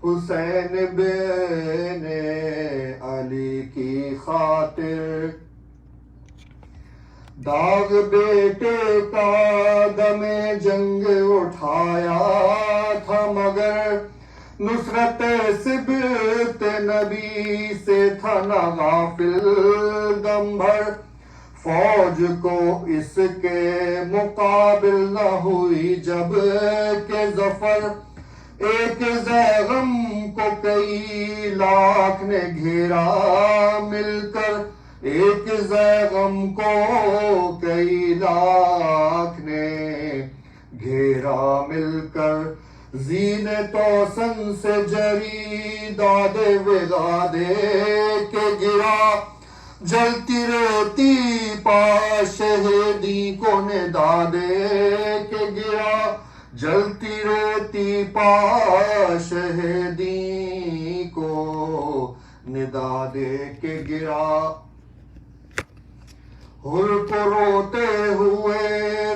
حسین بن علی کی خاطر، داغ بیٹے کا دم جنگ اٹھایا تھا مگر نصرت سبط نبی سے تھا نہ غافل دم بھر، فوج کو اس کے مقابل نہ ہوئی جب کہ ظفر، ایک زیغم کو کئی لاکھ نے گھیرا مل کر، ایک زیغم کو کئی لاکھ نے گھیرا مل کر، زین توسن سے جری داد وغادے کے گرا، جلتی رہتی پا شہیدی کو ندا دے کے گرا، جلتی رہتی پا شہیدی کو ندا دے کے گرا، حر کو روتے ہوئے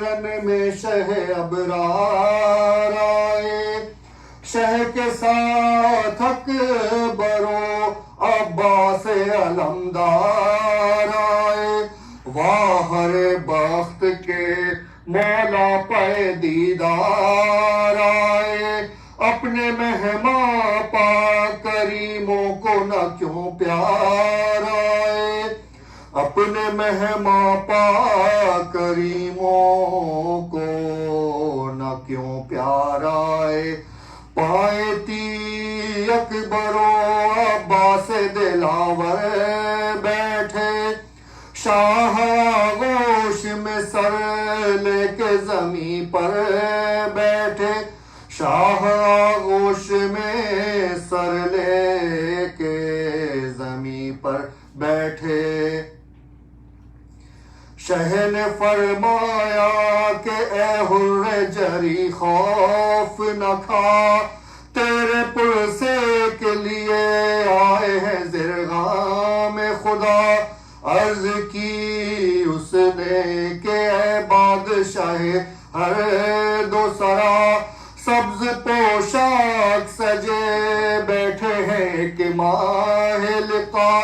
رن میں شہ ابرار آئے، شہ کے ساتھ اکبر و عباس علمدار آئے، واہ ہر بخت کے مولا پہ دیدار آئے، اپنے مہماں پا کریموں کو نہ کیوں پیار آئے، اپنے مہماں پا کریموں کو نہ کیوں پیار آئے، پائے تی اکبر و عباس دلاور بیٹھے، شاہ آغوش میں سر لے کے زمین پر بیٹھے، شاہ آغوش میں سر لے کے زمین پر بیٹھے، شہ نے فرمایا کہ اے حر جری خوف نہ کھا، تیرے پرسے کے لیے آئے ہیں زرغام خدا، عرض کی اس نے کہ اے بادشاہ ہر دو سرا، سبز پوشاک سجے بیٹھے ہیں کہ ماہ لقا،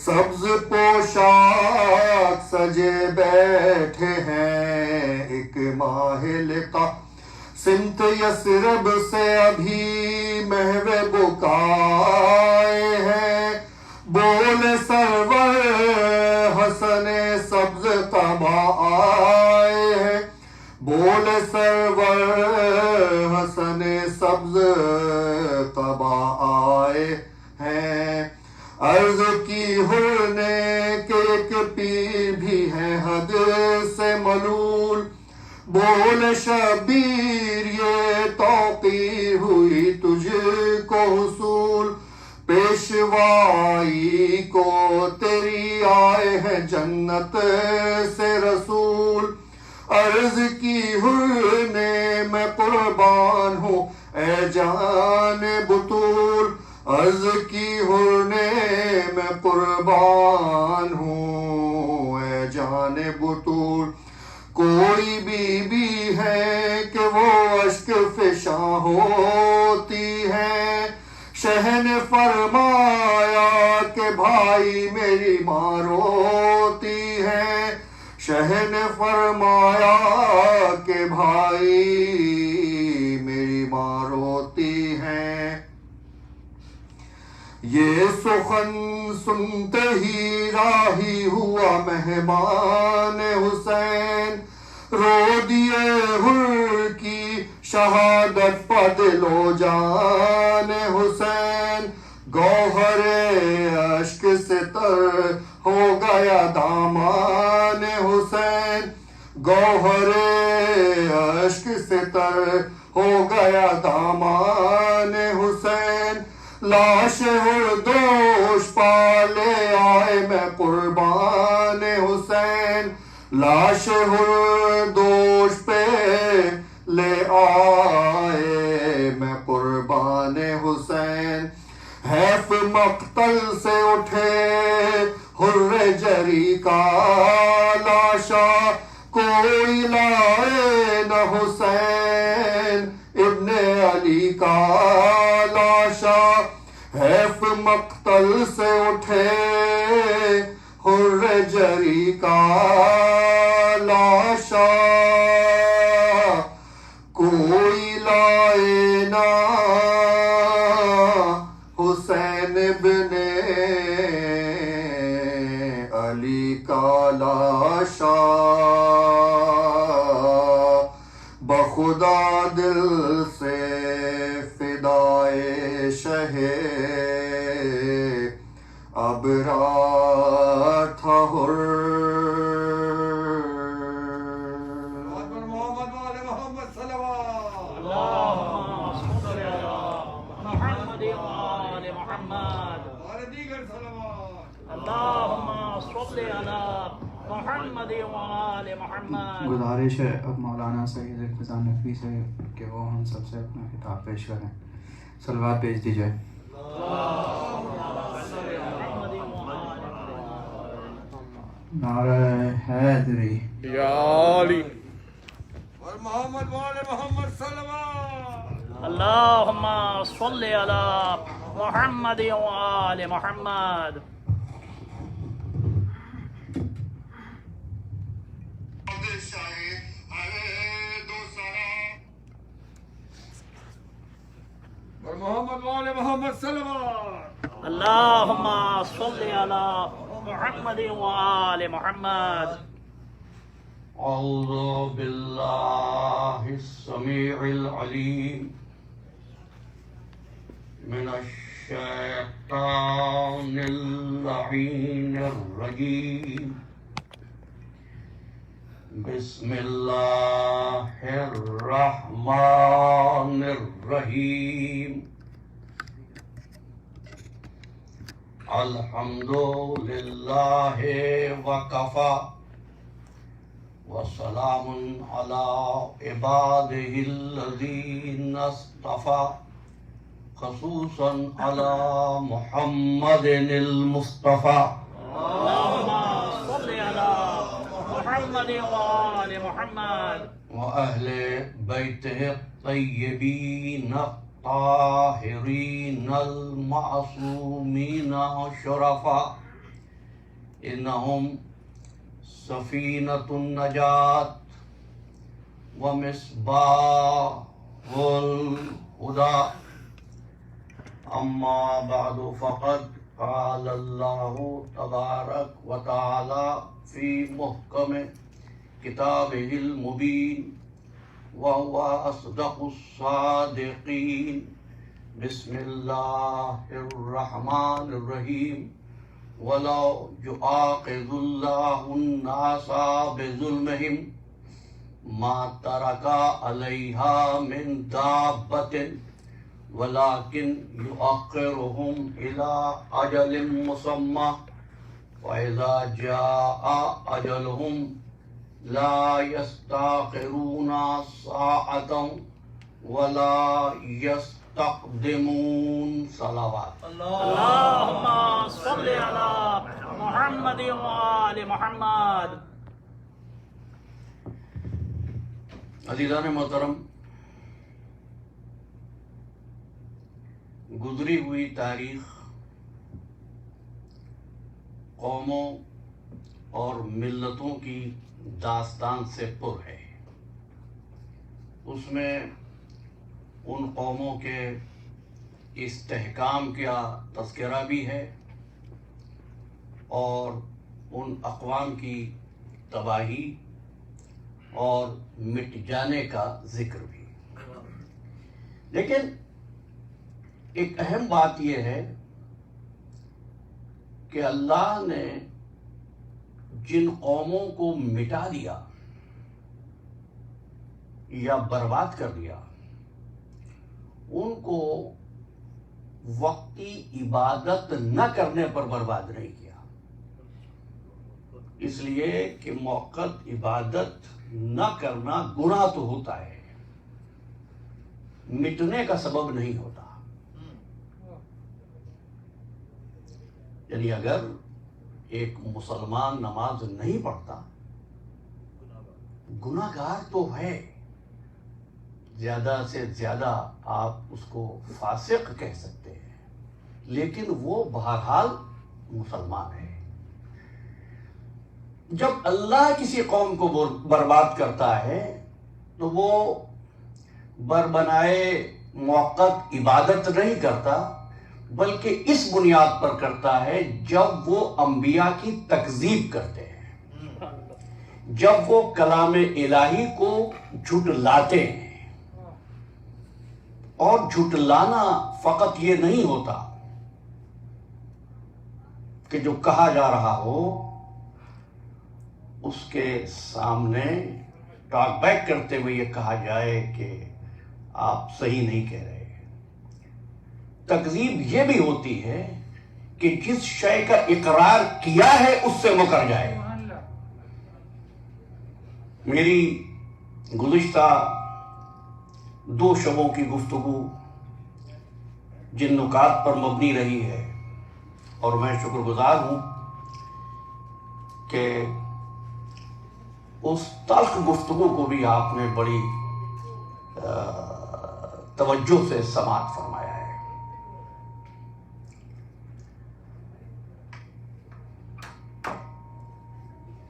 سبز پوشاک سجے بیٹھے ہیں ایک ماہ لقا، سمت یثرب سے ابھی محو بکائے ہیں، بول سرور حسن سبز قبا آئے ہیں، بول سرور حسن سبز قبا آئے ہیں، عرض کی حر نے کہ ایک پیر بھی ہے حد سے ملول، بول شبیر یہ توقیر ہوئی تجھ کو حصول، پیشوائی کو تیری آئے ہیں جنت سے رسول، عرض کی حر نے میں قربان ہوں اے جان بطول، عرض کی حر نے میں قربان ہوں اے جان بطول، کوئی بی بی ہے کہ وہ اشک فشاں ہوتی ہے، شہ نے فرمایا کہ بھائی میری ماں روتی ہے، شہ نے فرمایا کہ بھائی میری ماں روتی ہے، یہ سخن سنتے ہی راہی ہوا مہمان حسین، رو دیے حر کی شہادت پا دل و جان حسین، گوہر اشک سے تر ہو گیا دامان حسین، گوہر اشک سے تر ہو گیا دامان حسین، لاش دوش پالے آئے میں قربان حسین، لاش دوش پہ لے آئے میں قربان حسین، حیف مقتل سے اٹھے حر جری کا لاشا، کوئی لائے نہ حسین ابن علی کا مقتل سے اٹھے حر جری کا لاشا، کوئی لائے نہ حسین بن علی کا لاشا، بخدا دل سے فدائے شہ ابرار تھا حر۔ محمد وآل محمد صلوات۔ اللهم صل على محمد وآل محمد۔ اور دیگر صلوات۔ اللهم صل على محمد وآل محمد۔ گزارش ہے اب مولانا سید اقتداء نقوی سے کہ وہ ہم سب سے اپنا خطاب پیش کریں۔ صلوات بھیج دیجئے۔ نعرہ حیدری یا علی۔ اور محمد وآل محمد صلوات۔ اللهم صل على محمد وآل محمد۔ اور محمد وآل محمد صلوات۔ اللهم صل على محمد وآل محمد۔ أعوذ بالله السميع العليم من الشيطان اللعين الرجيم، بسم الله الرحمن الرحيم، الحمد لله وكفى وسلام على عباده الذين اصطفى، خصوصا على محمد المصطفى، اللهم صل على محمد وآل محمد وأهل بيته الطيبين الطاهرين المعصومين الشرفاء، إنهم سفينة النجاة ومصباح الهدى. أما بعد، فقد قال الله تبارك وتعالى في محكم كتابه المبين وهو أصدق الصادقين. بسم الله الرحمن الرحيم، ولو يؤاخذ الله الناس بظلمهم ما ترك عليها من دابة ولكن يؤخرهم إلى أجل مسمى، وإذا جاء أجلهم لا يستأخرون ساعة ولا يستقدمون. صلوات. اللهم صل على محمد وآل محمد۔ عزیزان محترم، گزری ہوئی تاریخ قوموں اور ملتوں کی داستان سے پر ہے۔ اس میں ان قوموں کے استحکام کا تذکرہ بھی ہے اور ان اقوام کی تباہی اور مٹ جانے کا ذکر بھی۔ لیکن ایک اہم بات یہ ہے کہ اللہ نے جن قوموں کو مٹا دیا یا برباد کر دیا، ان کو وقتی عبادت نہ کرنے پر برباد نہیں کیا، اس لیے کہ موقت عبادت نہ کرنا گناہ تو ہوتا ہے، مٹنے کا سبب نہیں ہوتا۔ یعنی اگر ایک مسلمان نماز نہیں پڑھتا، گناہ گار تو ہے، زیادہ سے زیادہ آپ اس کو فاسق کہہ سکتے ہیں، لیکن وہ بہرحال مسلمان ہے۔ جب اللہ کسی قوم کو برباد کرتا ہے تو وہ بربنائے موقت عبادت نہیں کرتا، بلکہ اس بنیاد پر کرتا ہے جب وہ انبیاء کی تکذیب کرتے ہیں، جب وہ کلام الہی کو جھٹلاتے ہیں۔ اور جھٹلانا فقط یہ نہیں ہوتا کہ جو کہا جا رہا ہو اس کے سامنے ٹاک بیک کرتے ہوئے یہ کہا جائے کہ آپ صحیح نہیں کہہ رہے۔ تکذیب یہ بھی ہوتی ہے کہ جس شے کا اقرار کیا ہے اس سے مکر جائے۔ میری گزشتہ 2 شبوں کی گفتگو جن نکات پر مبنی رہی ہے، اور میں شکر گزار ہوں کہ اس تلخ گفتگو کو بھی آپ نے بڑی توجہ سے سماعت فرمایا ہے۔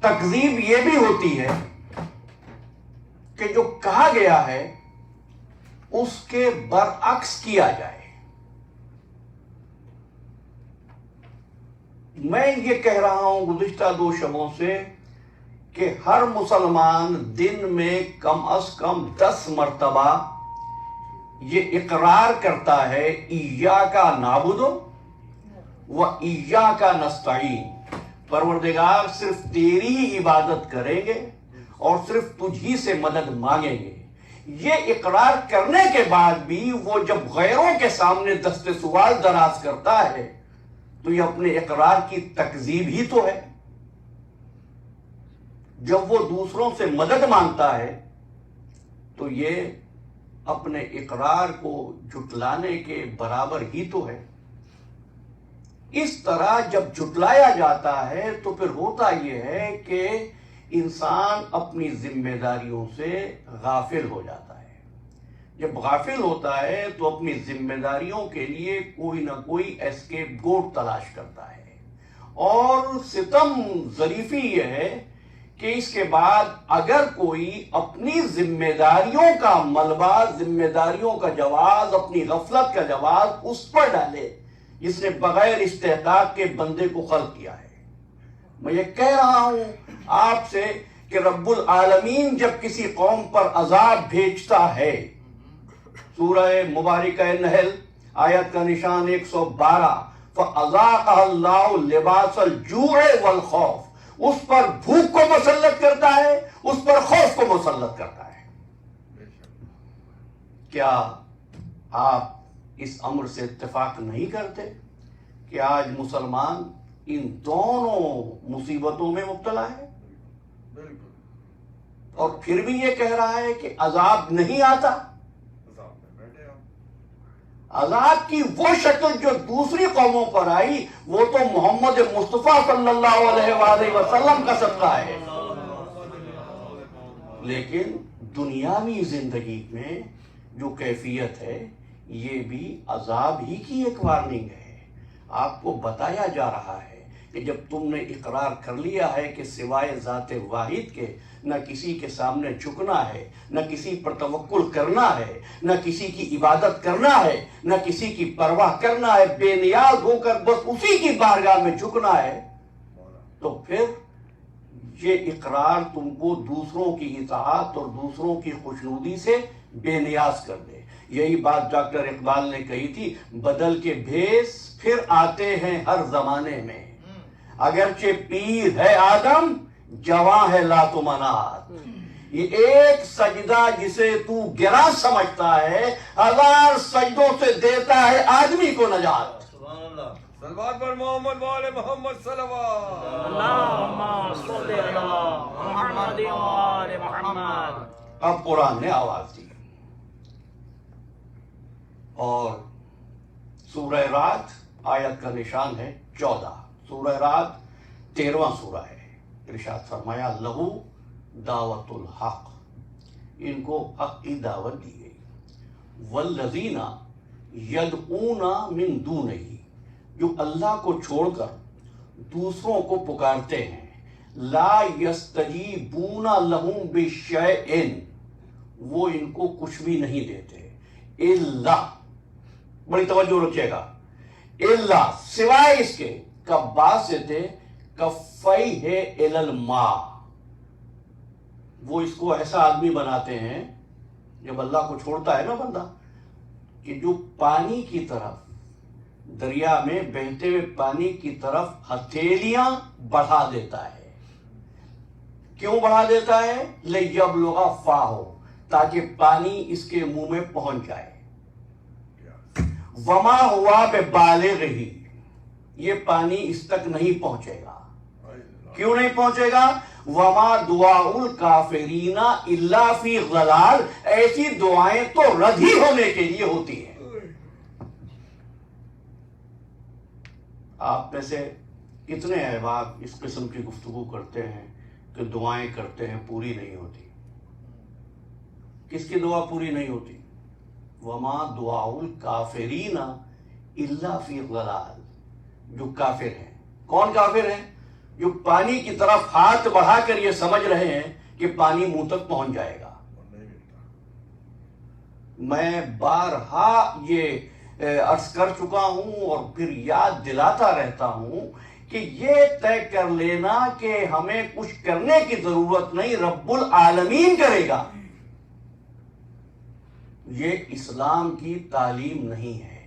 تکذیب یہ بھی ہوتی ہے کہ جو کہا گیا ہے اس کے برعکس کیا جائے۔ میں یہ کہہ رہا ہوں گزشتہ 2 شبوں سے کہ ہر مسلمان دن میں کم از کم 10 مرتبہ یہ اقرار کرتا ہے ایاک نعبد و ایاک نستعین، پروردگار صرف تیری ہی عبادت کریں گے اور صرف تجھ ہی سے مدد مانگیں گے۔ یہ اقرار کرنے کے بعد بھی وہ جب غیروں کے سامنے دست سوال دراز کرتا ہے تو یہ اپنے اقرار کی تکذیب ہی تو ہے۔ جب وہ دوسروں سے مدد مانگتا ہے تو یہ اپنے اقرار کو جھٹلانے کے برابر ہی تو ہے۔ اس طرح جب جھٹلایا جاتا ہے تو پھر ہوتا یہ ہے کہ انسان اپنی ذمہ داریوں سے غافل ہو جاتا ہے۔ جب غافل ہوتا ہے تو اپنی ذمہ داریوں کے لیے کوئی نہ کوئی ایسکیپ گوٹ تلاش کرتا ہے، اور ستم ظریفی یہ ہے کہ اس کے بعد اگر کوئی اپنی ذمہ داریوں کا ملبہ، ذمہ داریوں کا جواز، اپنی غفلت کا جواز اس پر ڈالے جس نے بغیر استحقاق کے بندے کو خلق کیا ہے۔ میں یہ کہہ رہا ہوں آپ سے کہ رب العالمین جب کسی قوم پر عذاب بھیجتا ہے، سورہ مبارکہ نحل آیت کا نشان 112، فَأَذَاقَهَا اللَّهُ لِبَاسَ الْجُوعِ وَالْخَوْفِ، اس پر بھوک کو مسلط کرتا ہے، اس پر خوف کو مسلط کرتا ہے۔ کیا آپ اس امر سے اتفاق نہیں کرتے کہ آج مسلمان ان دونوں مصیبتوں میں مبتلا ہے؟ اور پھر بھی یہ کہہ رہا ہے کہ عذاب نہیں آتا۔ عذاب کی وہ شکل جو دوسری قوموں پر آئی وہ تو محمد مصطفیٰ صلی اللہ علیہ وآلہ وسلم کا صدقہ ہے، لیکن دنیاوی زندگی میں جو کیفیت ہے یہ بھی عذاب ہی کی ایک وارننگ ہے۔ آپ کو بتایا جا رہا ہے کہ جب تم نے اقرار کر لیا ہے کہ سوائے ذات واحد کے نہ کسی کے سامنے جھکنا ہے، نہ کسی پر توکل کرنا ہے، نہ کسی کی عبادت کرنا ہے، نہ کسی کی پرواہ کرنا ہے، بے نیاز ہو کر بس اسی کی بارگاہ میں جھکنا ہے، تو پھر یہ اقرار تم کو دوسروں کی اطاعت اور دوسروں کی خوشنودی سے بے نیاز کر دے۔ یہی بات ڈاکٹر اقبال نے کہی تھی، بدل کے بھیس پھر آتے ہیں ہر زمانے میں، اگرچہ پیر ہے آدم جواں ہے لات و منات۔ یہ ایک سجدہ جسے تو گرا سمجھتا ہے 1000 سجدوں سے دیتا ہے آدمی کو نجات۔ صلوات پر محمد وآل محمد صلوات۔ اللہم صلی علی محمد وآل محمد۔ اب قرآن نے آواز دی اور سورہ رات آیت کا نشان ہے 14۔ سورہ رات 13واں سورہ ہے۔ ارشاد فرمایا لہو دعوت الحق، ان کو حق کی دعوت دی گئی، والذین یدعون من دونہ، جو اللہ کو چھوڑ کر دوسروں کو پکارتے ہیں، لا یستجیبون لہم بشیء، وہ ان کو کچھ بھی نہیں دیتے، الا، بڑی توجہ رکھیے گا، الا سوائے اس کے، کباسط کفیہ الی الماء، وہ اس کو ایسا آدمی بناتے ہیں جب اللہ کو چھوڑتا ہے نا بندہ، کہ جو پانی کی طرف، دریا میں بہتے ہوئے پانی کی طرف ہتھیلیاں بڑھا دیتا ہے۔ کیوں بڑھا دیتا ہے؟ لِیَبْلُغَ فَاهُ، تاکہ پانی اس کے منہ میں پہنچ جائے۔ وَمَا هُوَ بِبَالِغِهِ، یہ پانی اس تک نہیں پہنچے گا۔ کیوں نہیں پہنچے گا؟ وَمَا دُعَاءُ الْكَافِرِينَ إِلَّا فِي ضَلَالٍ، ایسی دعائیں تو رد ہی ہونے کے لیے ہوتی ہیں۔ آپ میں سے کتنے احباب اس قسم کی گفتگو کرتے ہیں کہ دعائیں کرتے ہیں پوری نہیں ہوتی؟ کس کی دعا پوری نہیں ہوتی؟ وما دعاء الکافرین الا فی ضلال، جو کافر ہیں۔ کون کافر ہیں؟ جو پانی کی طرف ہاتھ بڑھا کر یہ سمجھ رہے ہیں کہ پانی منہ تک پہنچ جائے گا۔ میں بارہا یہ عرض کر چکا ہوں اور پھر یاد دلاتا رہتا ہوں کہ یہ طے کر لینا کہ ہمیں کچھ کرنے کی ضرورت نہیں، رب العالمین کرے گا، یہ اسلام کی تعلیم نہیں ہے۔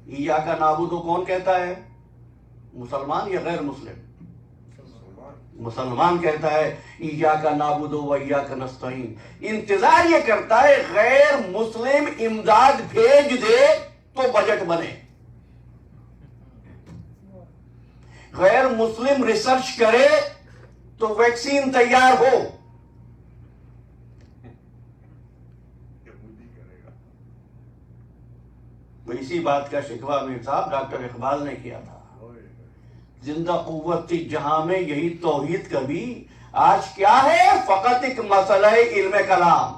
ایاک نعبد کون کہتا ہے؟ مسلمان یا غیر مسلم؟ مسلمان کہتا ہے ایاک نعبد و ایاک نستعین، انتظار یہ کرتا ہے غیر مسلم امداد بھیج دے تو بجٹ بنے، غیر مسلم ریسرچ کرے تو ویکسین تیار ہو۔ اسی بات کا شکوہ میر صاحب ڈاکٹر اقبال نے کیا تھا، زندہ قوت تھی جہاں میں یہی توحید کبھی، آج کیا ہے فقط ایک مسئلہ علم کلام۔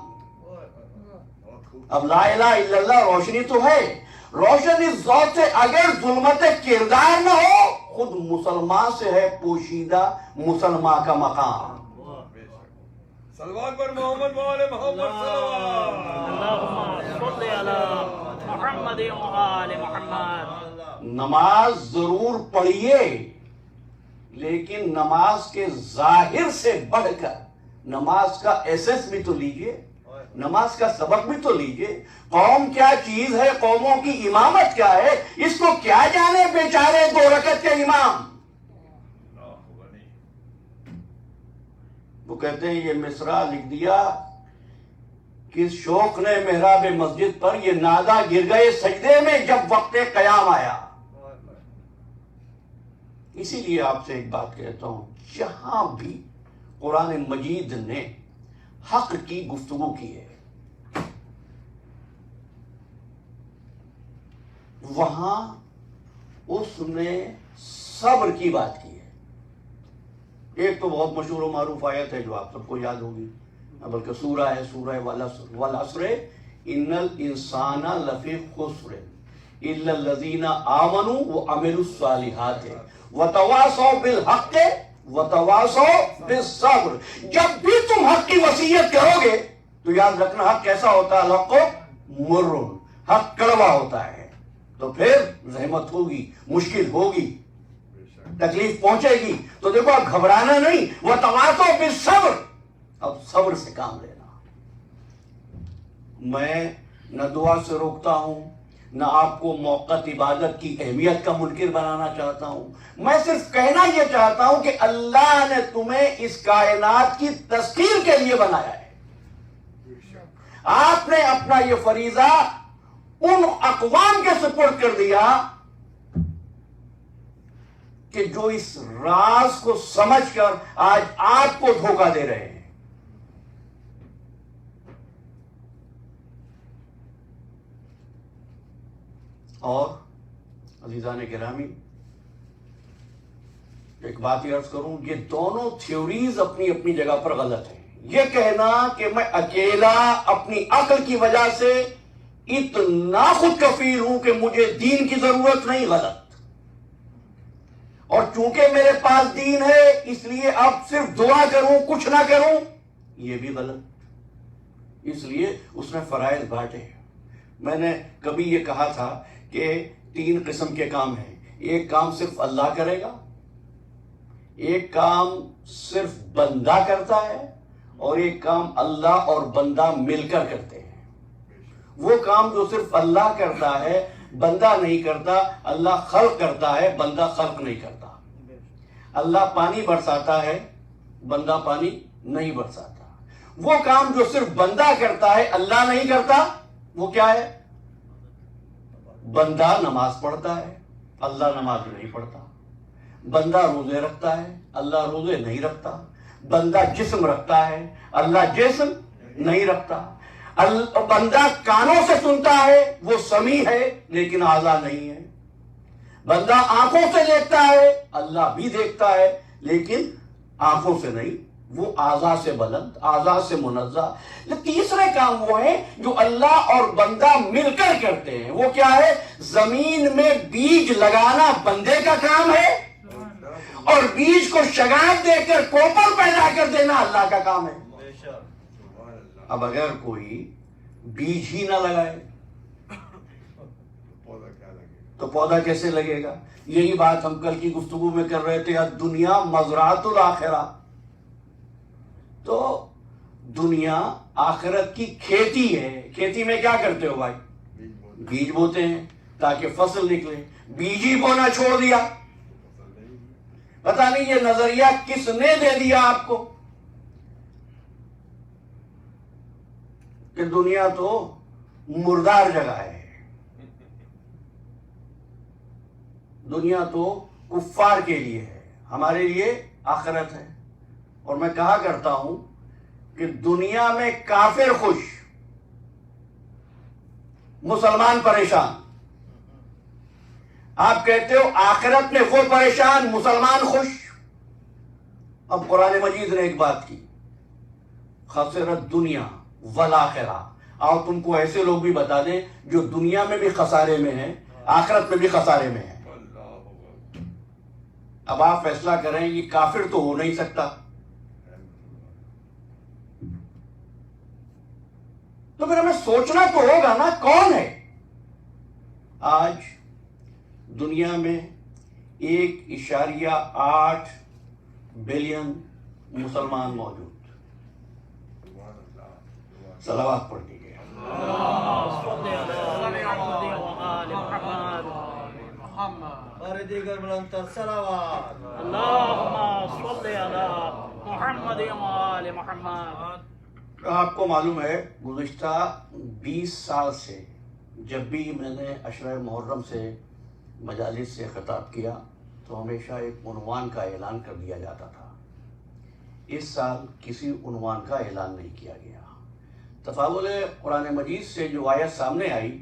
اب لا الہ الا اللہ روشنی تو ہے، روشن اس ذات سے اگر ظلمت کردار نہ ہو، خود مسلمان سے ہے پوشیدہ مسلمان کا مقام۔ صلوات پر محمد وآل محمد اللہم صل علی محمد وآل محمد۔ نماز ضرور پڑھیے، لیکن نماز کے ظاہر سے بڑھ کر نماز کا ایسنس بھی تو لیجئے، نماز کا سبق بھی تو لیجئے۔ قوم کیا چیز ہے، قوموں کی امامت کیا ہے، اس کو کیا جانے بیچارے 2 رکعت کے امام۔ وہ کہتے ہیں یہ مصرع لکھ دیا، کس شوق نے محراب مسجد پر، یہ نادا گر گئے سجدے میں جب وقت قیام آیا۔ اسی لیے آپ سے ایک بات کہتا ہوں، جہاں بھی قرآن مجید نے حق کی گفتگو کی ہے، وہاں اس نے صبر کی بات کی ہے۔ ایک تو بہت مشہور و معروف آیت ہے جو آپ سب کو یاد ہوگی، بلکہ سورہ ہے، سورہ والعصر ان الانسان لفی خسر الا الذین آمنوا وعملوا الصالحات وتواصوا بالحق وتواصوا بالصبر۔ جب بھی تم حق کی وصیت کرو گے تو یاد رکھنا حق کیسا ہوتا ہے، الحق مر، حق کڑوا ہوتا ہے، تو پھر زحمت ہوگی، مشکل ہوگی، تکلیف پہنچے گی، تو دیکھو اب گھبرانا نہیں، وتواصوا بالصبر، اب صبر سے کام لینا۔ میں نہ دعا سے روکتا ہوں، نہ آپ کو موقت عبادت کی اہمیت کا منکر بنانا چاہتا ہوں، میں صرف کہنا یہ چاہتا ہوں کہ اللہ نے تمہیں اس کائنات کی تسخیر کے لیے بنایا ہے۔ آپ نے اپنا یہ فریضہ ان اقوام کے سپرد کر دیا کہ جو اس راز کو سمجھ کر آج آپ کو دھوکہ دے رہے ہیں۔ اور عزیزان گرامی، ایک بات یہ عرض کروں، یہ دونوں تھیوریز اپنی اپنی جگہ پر غلط ہیں۔ یہ کہنا کہ میں اکیلا اپنی عقل کی وجہ سے اتنا خود کفیل ہوں کہ مجھے دین کی ضرورت نہیں، غلط. اور چونکہ میرے پاس دین ہے اس لیے اب صرف دعا کروں کچھ نہ کروں، یہ بھی غلط. اس لیے اس نے فرائض بانٹے. میں نے کبھی یہ کہا تھا کہ 3 قسم کے کام ہیں. ایک کام صرف اللہ کرے گا، ایک کام صرف بندہ کرتا ہے، اور ایک کام اللہ اور بندہ مل کر کرتے ہیں. وہ کام جو صرف اللہ کرتا ہے بندہ نہیں کرتا، اللہ خلق کرتا ہے بندہ خلق نہیں کرتا. اللہ پانی برساتا ہے بندہ پانی نہیں برساتا. وہ کام جو صرف بندہ کرتا ہے اللہ نہیں کرتا، وہ کیا ہے؟ بندہ نماز پڑھتا ہے، اللہ نماز نہیں پڑھتا. بندہ روزے رکھتا ہے، اللہ روزے نہیں رکھتا. بندہ جسم رکھتا ہے، اللہ جسم نہیں رکھتا. بندہ کانوں سے سنتا ہے، وہ سمیع ہے لیکن اعضا نہیں ہے. بندہ آنکھوں سے دیکھتا ہے، اللہ بھی دیکھتا ہے لیکن آنکھوں سے نہیں، وہ اعضا سے بلند، اعضا سے منزہ. تیسرے کام وہ ہیں جو اللہ اور بندہ مل کر کرتے ہیں. وہ کیا ہے؟ زمین میں بیج لگانا بندے کا کام ہے، اور بیج کو شگاف دے کر کوپل پیدا کر دینا اللہ کا کام ہے. اب اگر کوئی بیج ہی نہ لگائے تو پودا کیسے لگے گا؟ یہی بات ہم کل کی گفتگو میں کر رہے تھے. دنیا مزرعۃ الآخرہ. تو دنیا آخرت کی کھیتی ہے. کھیتی میں کیا کرتے ہو بھائی؟ بیج بوتے ہیں تاکہ فصل نکلے. بیج ہی بونا چھوڑ دیا، پتہ نہیں یہ نظریہ کس نے دے دیا آپ کو کہ دنیا تو مردار جگہ ہے، دنیا تو کفار کے لیے ہے، ہمارے لیے آخرت ہے. اور میں کہا کرتا ہوں کہ دنیا میں کافر خوش، مسلمان پریشان. آپ کہتے ہو آخرت میں وہ پریشان مسلمان خوش. اب قرآن مجید نے ایک بات کی، خسرت دنیا والآخرہ. اور تم کو ایسے لوگ بھی بتا دیں جو دنیا میں بھی خسارے میں ہیں، آخرت میں بھی خسارے میں ہیں. اب آپ فیصلہ کریں یہ کافر تو ہو نہیں سکتا. تو پھر ہمیں سوچنا تو ہوگا نا کون ہے. آج دنیا میں 1.8 بلین مسلمان موجود. صلوات پڑھ دیجیے. دیگر بلندتر صلوات. اللهم صل على محمد وآل محمد. آپ کو معلوم ہے گزشتہ 20 سال سے جب بھی میں نے عشرہ محرم سے مجالس سے خطاب کیا تو ہمیشہ ایک عنوان کا اعلان کر دیا جاتا تھا. اس سال کسی عنوان کا اعلان نہیں کیا گیا. تفاول قرآن مجید سے جو آیت سامنے آئی،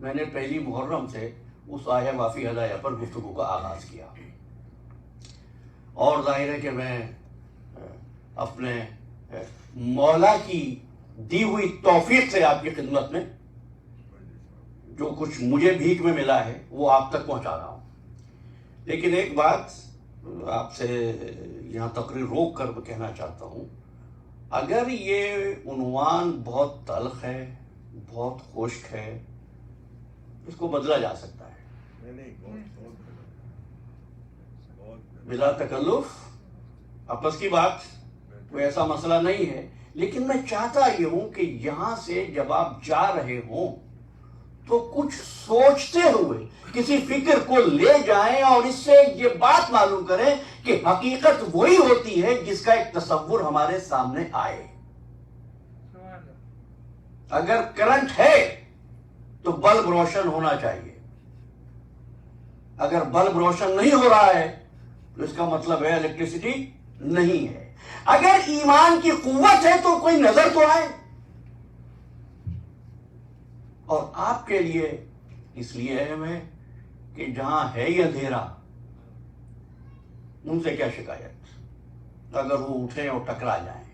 میں نے پہلی محرم سے اس آیہ وافی ہدایہ پر گفتگو کا آغاز کیا. اور ظاہر ہے کہ میں اپنے مولا کی دی ہوئی توفیق سے آپ کی خدمت میں جو کچھ مجھے بھیک میں ملا ہے وہ آپ تک پہنچا رہا ہوں. لیکن ایک بات آپ سے یہاں تقریر روک کر کہنا چاہتا ہوں، اگر یہ عنوان بہت تلخ ہے، بہت خشک ہے، اس کو بدلا جا سکتا ہے بلا تکلف. آپس کی بات کوئی ایسا مسئلہ نہیں ہے. لیکن میں چاہتا یہ ہوں کہ یہاں سے جب آپ جا رہے ہوں تو کچھ سوچتے ہوئے کسی فکر کو لے جائیں اور اس سے یہ بات معلوم کریں کہ حقیقت وہی ہوتی ہے جس کا ایک تصور ہمارے سامنے آئے. اگر کرنٹ ہے تو بلب روشن ہونا چاہیے. اگر بلب روشن نہیں ہو رہا ہے تو اس کا مطلب ہے الیکٹریسٹی نہیں ہے. اگر ایمان کی قوت ہے تو کوئی نظر تو آئے. اور آپ کے لیے اس لیے اہم ہے کہ جہاں ہے ہی اندھیرا ان سے کیا شکایت اگر وہ اٹھیں اور ٹکرا جائیں.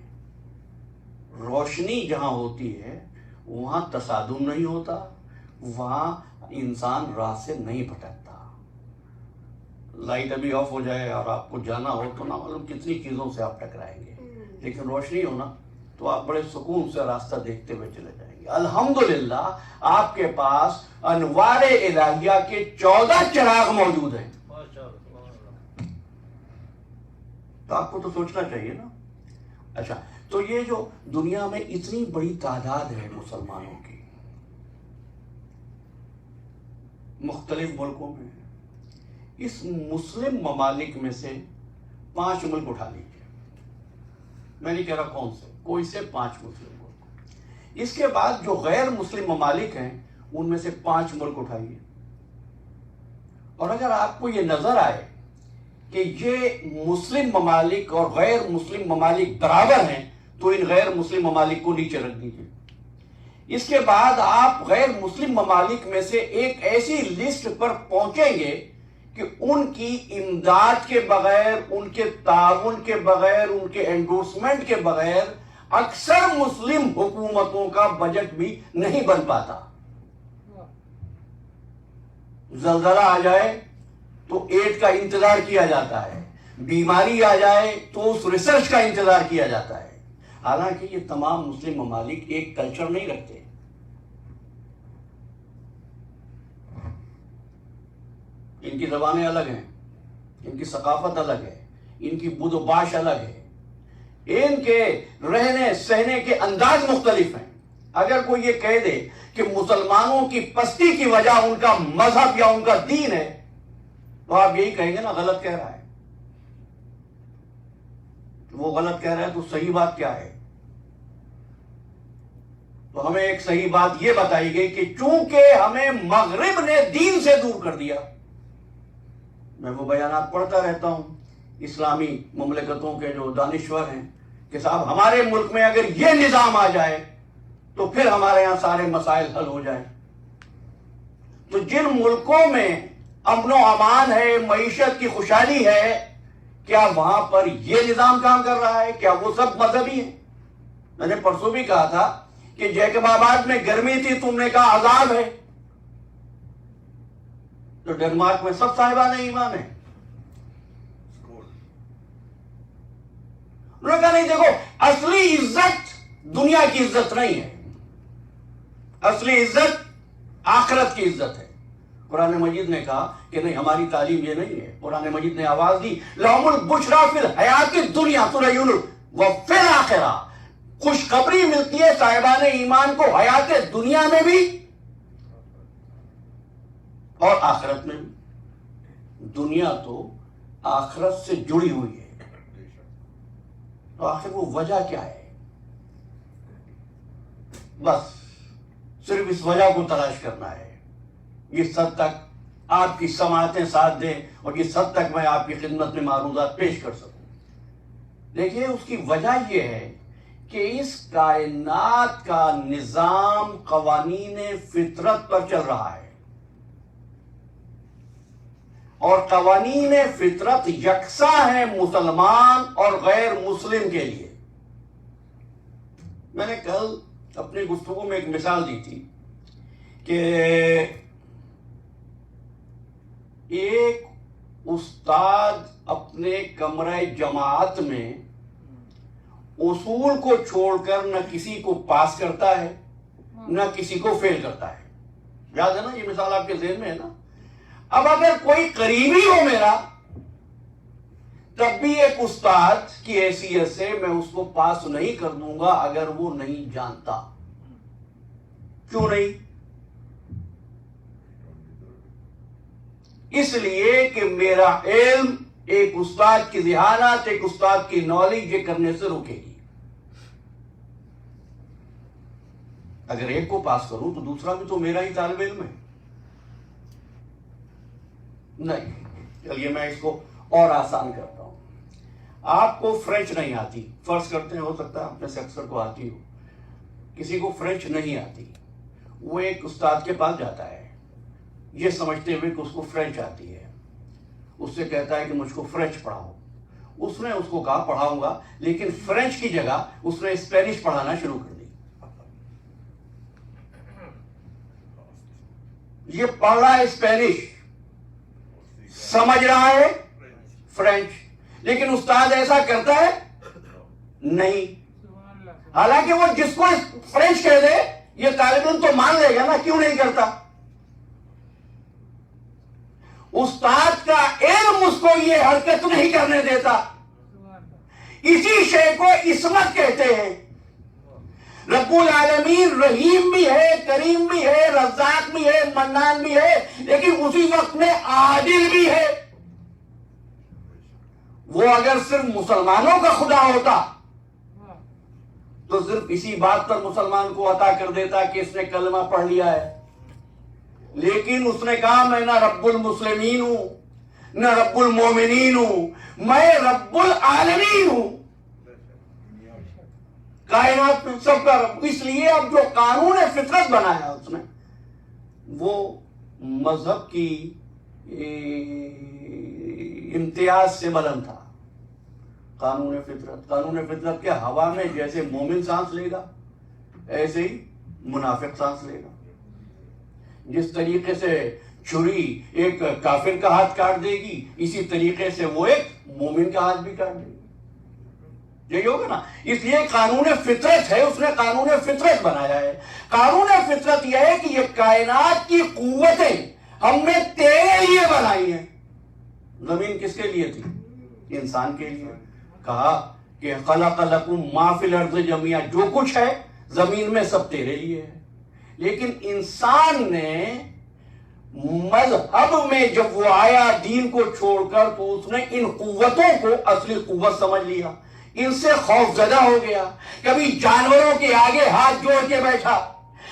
روشنی جہاں ہوتی ہے وہاں تصادم نہیں ہوتا، وہاں انسان راہ سے نہیں بھٹکتا. لائٹ ابھی آف ہو جائے اور آپ کو جانا ہو تو نہ معلوم کتنی چیزوں سے آپ ٹکرائیں گے, لیکن روشنی ہو نا تو آپ بڑے سکون سے راستہ دیکھتے ہوئے چلے جائیں گے. الحمدللہ آپ کے پاس انوار الہیہ کے 14 چراغ موجود ہیں. تو آپ کو تو سوچنا چاہیے نا. اچھا, تو یہ جو دنیا میں اتنی بڑی تعداد ہے مسلمانوں کی مختلف ملکوں میں, اس مسلم ممالک میں سے 5 ملک اٹھا لیجیے. میں نہیں کہہ رہا کون سے, کوئی سے 5 مسلم ملک. اس کے بعد جو غیر مسلم ممالک ہیں ان میں سے 5 ملک اٹھائیے. اور اگر آپ کو یہ نظر آئے کہ یہ مسلم ممالک اور غیر مسلم ممالک برابر ہیں تو ان غیر مسلم ممالک کو نیچے رکھ دیجیے. اس کے بعد آپ غیر مسلم ممالک میں سے ایک ایسی لسٹ پر پہنچیں گے کہ ان کی امداد کے بغیر, ان کے تعاون کے بغیر, ان کے انڈورسمنٹ کے بغیر اکثر مسلم حکومتوں کا بجٹ بھی نہیں بن پاتا. زلزلہ آ جائے تو ایڈ کا انتظار کیا جاتا ہے, بیماری آ جائے تو اس ریسرچ کا انتظار کیا جاتا ہے. حالانکہ یہ تمام مسلم ممالک ایک کلچر نہیں رکھتے. ان کی زبانیں الگ ہیں, ان کی ثقافت الگ ہے, ان کی بود و باش الگ ہے, ان کے رہنے سہنے کے انداز مختلف ہیں. اگر کوئی یہ کہہ دے کہ مسلمانوں کی پستی کی وجہ ان کا مذہب یا ان کا دین ہے تو آپ یہی کہیں گے نا غلط کہہ رہا ہے. وہ غلط کہہ رہا ہے تو صحیح بات کیا ہے؟ تو ہمیں ایک صحیح بات یہ بتائی گئی کہ چونکہ ہمیں مغرب نے دین سے دور کر دیا. میں وہ بیانات پڑھتا رہتا ہوں اسلامی مملکتوں کے جو دانشور ہیں کہ صاحب ہمارے ملک میں اگر یہ نظام آ جائے تو پھر ہمارے یہاں سارے مسائل حل ہو جائیں. تو جن ملکوں میں امن و امان ہے, معیشت کی خوشحالی ہے, کیا وہاں پر یہ نظام کام کر رہا ہے؟ کیا وہ سب مذہبی ہیں؟ میں نے پرسوں بھی کہا تھا کہ جیکب آباد میں گرمی تھی, تم نے کہا عذاب ہے. تو ڈنمارک میں سب صاحبان ایمان ہیں. انہوں نے کہا نہیں دیکھو, اصلی عزت دنیا کی عزت نہیں ہے, اصلی عزت آخرت کی عزت ہے. قرآن مجید نے کہا کہ نہیں, ہماری تعلیم یہ نہیں ہے. قرآن مجید نے آواز دی لہم البشریٰ فی الحیات الدنیا سورہ یونس وفی الآخرہ, خوشخبری ملتی ہے صاحبان ایمان کو حیات دنیا میں بھی اور آخرت میں بھی. دنیا تو آخرت سے جڑی ہوئی ہے, تو آخر وہ وجہ کیا ہے؟ بس صرف اس وجہ کو تلاش کرنا ہے. اس حد تک آپ کی سماعتیں ساتھ دیں اور اس حد تک میں آپ کی خدمت میں معروضات پیش کر سکوں. دیکھیے اس کی وجہ یہ ہے کہ اس کائنات کا نظام قوانین فطرت پر چل رہا ہے, اور قوانین فطرت یکساں ہیں مسلمان اور غیر مسلم کے لیے. میں نے کل اپنی گفتگو میں ایک مثال دی تھی کہ ایک استاد اپنے کمرہ جماعت میں اصول کو چھوڑ کر نہ کسی کو پاس کرتا ہے نہ کسی کو فیل کرتا ہے. یاد ہے نا, یہ مثال آپ کے ذہن میں ہے نا. اب اگر کوئی قریبی ہو میرا تب بھی ایک استاد کی حیثیت سے میں اس کو پاس نہیں کر دوں گا اگر وہ نہیں جانتا. کیوں نہیں؟ اس لیے کہ میرا علم ایک استاد کی ذہانت, ایک استاد کی نالج یہ کرنے سے روکے گی. اگر ایک کو پاس کروں تو دوسرا بھی تو میرا ہی طالب علم ہے. نہیں, چلیے میں اس کو اور آسان کرتا ہوں. آپ کو فرینچ نہیں آتی, فرض کرتے ہیں ہو سکتا ہے آپ میں سے اکثر کو آتی ہو, کسی کو فرینچ نہیں آتی, وہ ایک استاد کے پاس جاتا ہے یہ سمجھتے ہوئے کہ اس کو فرینچ آتی ہے. اس سے کہتا ہے کہ مجھ کو فرینچ پڑھاؤ. اس نے اس کو کہا پڑھاؤں گا, لیکن فرینچ کی جگہ اس نے اسپینش پڑھانا شروع کر دی. یہ پڑھ رہا ہے اسپینش، سمجھ رہا ہے فرینچ، لیکن استاد ایسا کرتا ہے نہیں. حالانکہ وہ جس کو فرینچ کہہ دے یہ طالب علم تو مان لے گا نا، کیوں نہیں کرتا؟ استاد کا علم اس کو یہ حرکت نہیں کرنے دیتا. اسی شے کو عصمت کہتے ہیں. رب العالمین رحیم بھی ہے، کریم بھی ہے، رزاق بھی ہے، منان بھی ہے، لیکن اسی وقت میں عادل بھی ہے. وہ اگر صرف مسلمانوں کا خدا ہوتا تو صرف اسی بات پر مسلمان کو عطا کر دیتا کہ اس نے کلمہ پڑھ لیا ہے. لیکن اس نے کہا میں نہ رب المسلمین ہوں نہ رب المومنین ہوں، میں رب العالمین ہوں، کائنات میں سب کا رب. اس لیے اب جو قانون فطرت بنایا اس نے وہ مذہب کی امتیاز سے بلند تھا. قانون فطرت کے ہوا میں جیسے مومن سانس لے گا ایسے ہی منافق سانس لے گا. جس طریقے سے چھری ایک کافر کا ہاتھ کاٹ دے گی اسی طریقے سے وہ ایک مومن کا ہاتھ بھی کاٹ دے گی. یہی ہوگا نا. اس لیے قانون فطرت ہے، اس نے قانون فطرت بنایا ہے. قانون فطرت یہ ہے کہ یہ کائنات کی قوتیں ہم نے تیرے لیے بنائی ہیں. زمین کس کے لیے تھی؟ انسان کے لیے. کہا کہ خلق لکم ما فی الارض جميعا، جو کچھ ہے زمین میں سب تیرے لیے ہے. لیکن انسان نے مذہب میں جب وہ آیا دین کو چھوڑ کر تو اس نے ان قوتوں کو اصلی قوت سمجھ لیا، ان سے خوف زدہ ہو گیا. کبھی جانوروں کے آگے ہاتھ جوڑ کے بیٹھا،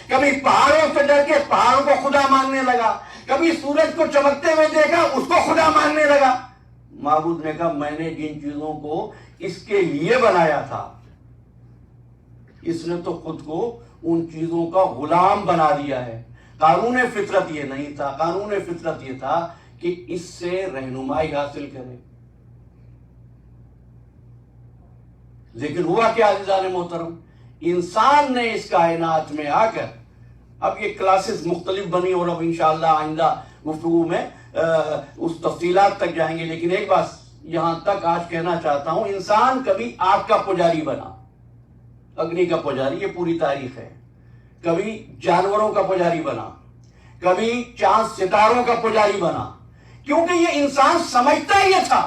کبھی پہاڑوں سے ڈر کے پہاڑوں کو خدا ماننے لگا، کبھی سورج کو چمکتے ہوئے دیکھا اس کو خدا ماننے لگا. معبود نے کہا میں نے جن چیزوں کو اس کے لیے بنایا تھا اس نے تو خود کو ان چیزوں کا غلام بنا دیا ہے. قانون فطرت یہ نہیں تھا. قانون فطرت یہ تھا کہ اس سے رہنمائی حاصل کرے. لیکن ہوا کیا عزیزان محترم، انسان نے اس کائنات میں آ کر، اب یہ کلاسز مختلف بنی اور اب انشاءاللہ آئندہ گفتگو میں اس تفصیلات تک جائیں گے، لیکن ایک بات یہاں تک آج کہنا چاہتا ہوں، انسان کبھی آگ کا پجاری بنا، اگنی کا پجاری، یہ پوری تاریخ ہے. کبھی جانوروں کا پجاری بنا، کبھی چاند ستاروں کا پجاری بنا، کیونکہ یہ انسان سمجھتا یہ تھا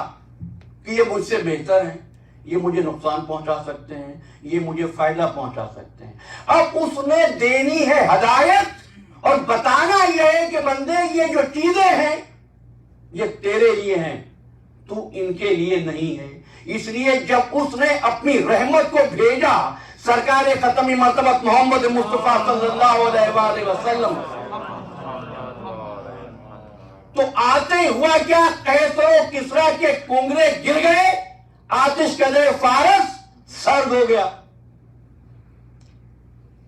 کہ یہ مجھ سے بہتر ہیں، یہ مجھے نقصان پہنچا سکتے ہیں، یہ مجھے فائدہ پہنچا سکتے ہیں. اب اس نے دینی ہے ہدایت اور بتانا یہ ہے کہ بندے یہ جو چیزیں ہیں یہ تیرے لیے ہیں، تو ان کے لیے نہیں ہے. اس لیے جب اس نے اپنی رحمت کو بھیجا سرکار ختم مرتبت محمد مصطفیٰ صلی اللہ علیہ وآلہ وسلم، تو آتے ہوا کیا، قیصر و کسریٰ کے کنگرے گر گئے، آتش قدر فارس سرد ہو گیا.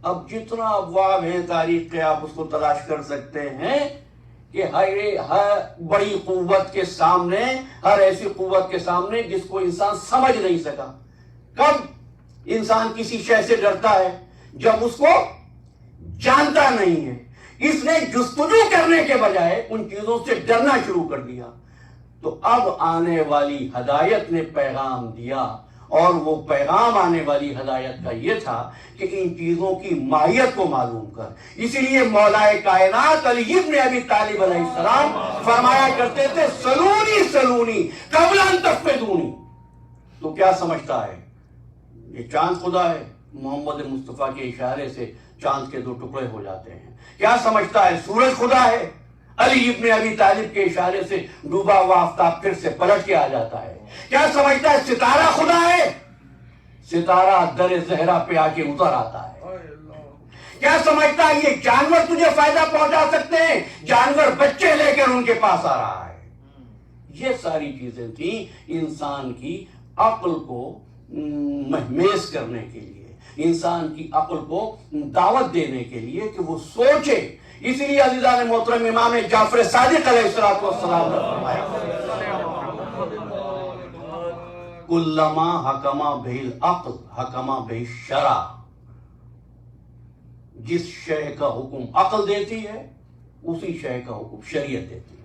اب جتنا ابواب ہیں تاریخ کے آپ اس کو تلاش کر سکتے ہیں کہ ہر بڑی قوت کے سامنے، ہر ایسی قوت کے سامنے جس کو انسان سمجھ نہیں سکا. کب انسان کسی شے سے ڈرتا ہے؟ جب اس کو جانتا نہیں ہے. اس نے جستجو کرنے کے بجائے ان چیزوں سے ڈرنا شروع کر دیا. تو اب آنے والی ہدایت نے پیغام دیا، اور وہ پیغام آنے والی ہدایت کا یہ تھا کہ ان چیزوں کی ماہیت کو معلوم کر. اسی لیے مولا کائنات علی ابن ابی طالب علیہ السلام فرمایا کرتے تھے سلونی سلونی قبل ان تفقدونی. تو کیا سمجھتا ہے یہ چاند خدا ہے؟ محمد مصطفیٰ کے اشارے سے چاند کے 2 ٹکڑے ہو جاتے ہیں. کیا سمجھتا ہے سورج خدا ہے؟ علی ابن ابی طالب کے اشارے سے ڈوبا ہوا آفتاب پھر سے پلٹ کے آ جاتا ہے. کیا سمجھتا ہے ستارہ خدا ہے؟ ستارہ در زہرا پہ آ کے اتر آتا ہے. کیا سمجھتا ہے یہ جانور تجھے فائدہ پہنچا سکتے ہیں؟ جانور بچے لے کر ان کے پاس آ رہا ہے. یہ ساری چیزیں تھیں انسان کی عقل کو مہمیز کرنے کے لیے، انسان کی عقل کو دعوت دینے کے لیے کہ وہ سوچے. اسی لیے عزیزان محترم امام جعفر صادق علیہ السلام نے فرمایا کلما حکما بہل عقل حکما بہ شرع. جس شے کا حکم عقل دیتی ہے اسی شے کا حکم شریعت دیتی ہے.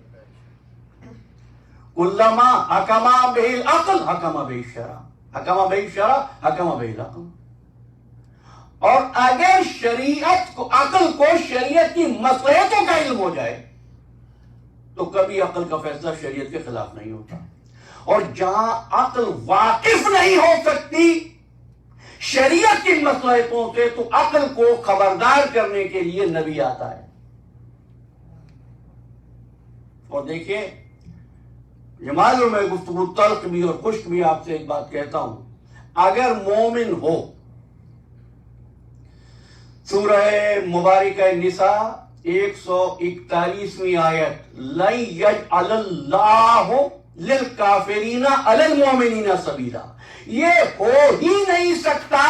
کلما حکما بہل عقل حکما بہل شرع، حکما بہل شرع حکما بہل عقل. اور اگر شریعت کو، عقل کو شریعت کی مصلحتوں کا علم ہو جائے تو کبھی عقل کا فیصلہ شریعت کے خلاف نہیں ہوتا. اور جہاں عقل واقف نہیں ہو سکتی شریعت کی مصلحتوں سے تو عقل کو خبردار کرنے کے لیے نبی آتا ہے. اور دیکھیے یہ معلوم ہے گفتگو تلخ بھی اور خشک بھی، آپ سے ایک بات کہتا ہوں، اگر مومن ہو، سورہ مبارکہ نساء 141ویں آیت، لَن يَجْعَلَ اللَّهُ لِلْكَافِرِينَ عَلَى الْمُؤْمِنِينَ سَبِيلًا، یہ ہو ہی نہیں سکتا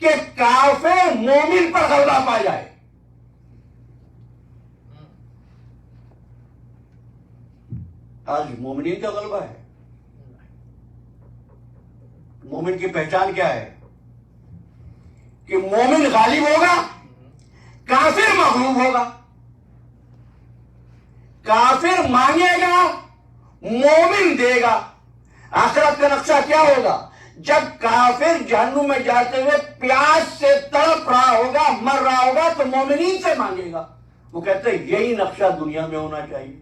کہ کافر مومن پر غلبہ پا جائے. آج مومنین کا غلبہ ہے. مومن کی پہچان کیا ہے؟ کہ مومن غالب ہوگا، کافر مغلوب ہوگا. کافر مانگے گا، مومن دے گا. آخرت کا نقشہ کیا ہوگا؟ جب کافر جہنم میں جاتے ہوئے پیاس سے تڑپ رہا ہوگا، مر رہا ہوگا، تو مومنین سے مانگے گا. وہ کہتے ہیں یہی نقشہ دنیا میں ہونا چاہیے.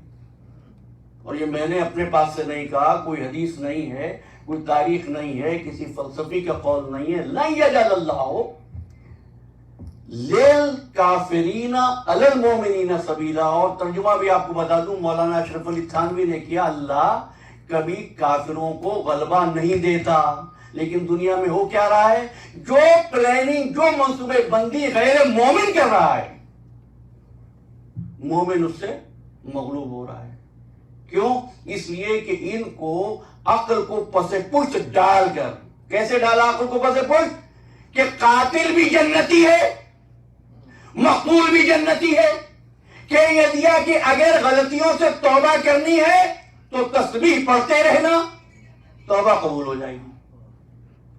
اور یہ میں نے اپنے پاس سے نہیں کہا، کوئی حدیث نہیں ہے، کوئی تاریخ نہیں ہے، کسی فلسفی کا قول نہیں ہے. لَن يَجْعَلَ اللَّهُ لِلْكَافِرِينَ عَلَى الْمُؤْمِنِينَ سَبِيلًا. اور ترجمہ بھی آپ کو بتا دوں، مولانا اشرف علی تھانوی نے کیا، اللہ کبھی کافروں کو غلبہ نہیں دیتا. لیکن دنیا میں ہو کیا رہا ہے؟ جو پلاننگ، جو منصوبے بندی غیر مومن کر رہا ہے، مومن اس سے مغلوب ہو رہا ہے. کیوں؟ اس لیے کہ ان کو عقل کو پس پشت ڈال کر، کیسے ڈالا عقل کو پس پشت؟ کہ قاتل بھی جنتی ہے، مقتول بھی جنتی ہے. کہ یہ دیا کہ اگر غلطیوں سے توبہ کرنی ہے تو تسبیح پڑھتے رہنا، توبہ قبول ہو جائے گی.